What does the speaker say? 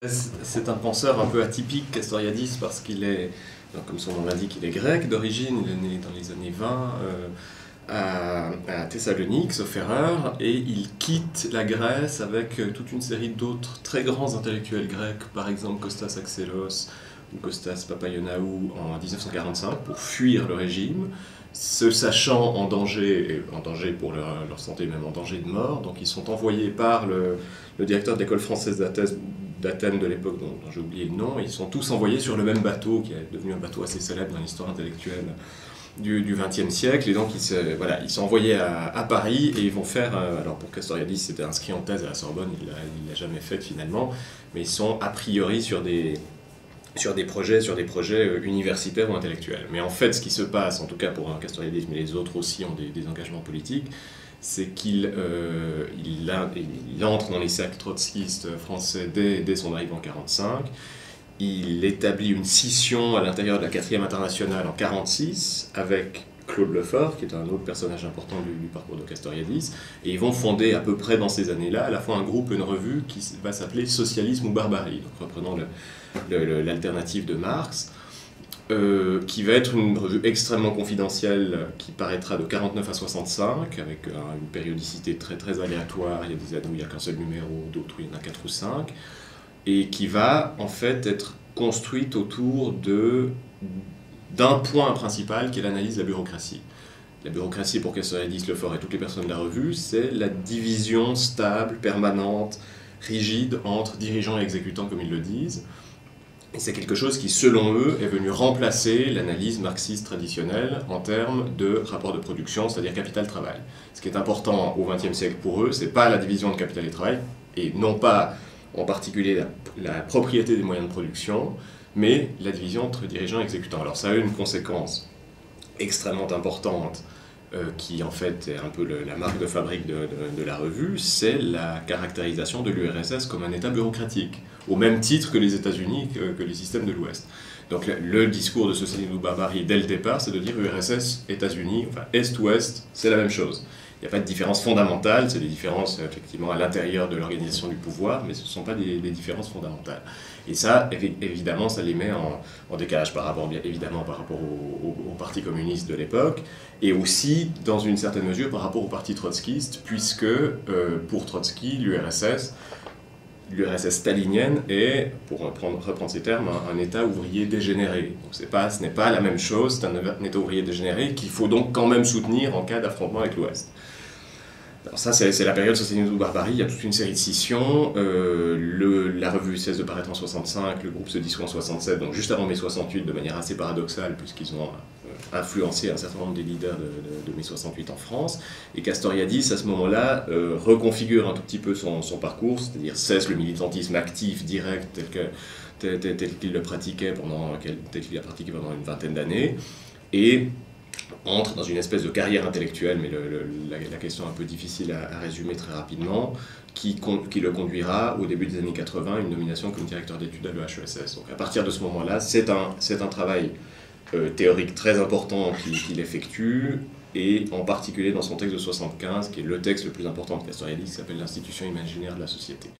C'est un penseur un peu atypique, Castoriadis, parce qu'il est, comme son nom l'indique, il est grec d'origine, il est né dans les années 20 à Thessalonique, sauf erreur, et il quitte la Grèce avec toute une série d'autres très grands intellectuels grecs, par exemple Kostas Axelos ou Kostas Papayonnaou en 1945, pour fuir le régime, se sachant en danger pour leur santé, même en danger de mort. Donc ils sont envoyés par le directeur de l'école française d'Athènes de l'époque, dont j'ai oublié le nom. Ils sont tous envoyés sur le même bateau, qui est devenu un bateau assez célèbre dans l'histoire intellectuelle du XXe siècle. Et donc ils sont envoyés à Paris et ils vont faire, alors pour Castoriadis c'était inscrit en thèse à la Sorbonne, il ne l'a jamais fait finalement, mais ils sont a priori sur des projets universitaires ou intellectuels. Mais en fait, ce qui se passe, en tout cas pour Castoriadis, mais les autres aussi ont des engagements politiques, c'est qu'il entre dans les cercles trotskistes français dès son arrivée en 1945. Il établit une scission à l'intérieur de la 4e internationale en 1946 avec Claude Lefort, qui est un autre personnage important du parcours de Castoriadis, et ils vont fonder à peu près dans ces années-là à la fois un groupe et une revue qui va s'appeler Socialisme ou Barbarie, donc reprenant l'alternative de Marx, qui va être une revue extrêmement confidentielle qui paraîtra de 49 à 65, avec une périodicité très, très aléatoire. Il y a des années où il n'y a qu'un seul numéro, d'autres où il y en a 4 ou 5, et qui va en fait être construite autour d'un point principal qui est l'analyse de la bureaucratie. La bureaucratie, pour Castoriadis, Lefort et toutes les personnes de la revue, c'est la division stable, permanente, rigide entre dirigeants et exécutants, comme ils le disent. Et c'est quelque chose qui, selon eux, est venu remplacer l'analyse marxiste traditionnelle en termes de rapport de production, c'est-à-dire capital-travail. Ce qui est important au XXe siècle pour eux, c'est pas la division de capital et travail, et non pas en particulier la propriété des moyens de production, mais la division entre dirigeants et exécutants. Alors ça a eu une conséquence extrêmement importante, qui en fait est un peu la marque de fabrique de la revue, c'est la caractérisation de l'URSS comme un État bureaucratique, au même titre que les États-Unis, que les systèmes de l'Ouest. Donc le discours de Socialisme ou Barbarie, dès le départ, c'est de dire URSS, États-Unis, enfin Est-Ouest, c'est la même chose. Il n'y a pas de différence fondamentale, c'est des différences effectivement à l'intérieur de l'organisation du pouvoir, mais ce ne sont pas des différences fondamentales. Et ça, évidemment, ça les met en décalage par rapport au Parti communiste de l'époque, et aussi, dans une certaine mesure, par rapport au Parti trotskiste, puisque pour Trotsky, l'URSS stalinienne est, pour reprendre ces termes, un État ouvrier dégénéré. Donc ce n'est pas la même chose, c'est un État ouvrier dégénéré qu'il faut donc quand même soutenir en cas d'affrontement avec l'Ouest. Alors ça, c'est la période Socialisme ou Barbarie, il y a toute une série de scissions. La revue cesse de paraître en 65, le groupe se dissout en 67, donc juste avant mai 68, de manière assez paradoxale, puisqu'ils ont influencé un certain nombre des leaders de mai 68 en France. Et Castoriadis, à ce moment-là, reconfigure un tout petit peu son parcours, c'est-à-dire cesse le militantisme actif, direct, tel qu'il le pratiquait tel qu'il a pratiqué pendant une vingtaine d'années, et entre dans une espèce de carrière intellectuelle, mais la question est un peu difficile à résumer très rapidement, qui le conduira au début des années 80 à une nomination comme directeur d'études à l'EHESS. Donc à partir de ce moment-là, c'est un travail théorique très important qu'il effectue, et en particulier dans son texte de 75, qui est le texte le plus important de Castoriadis, qui s'appelle l'Institution imaginaire de la société.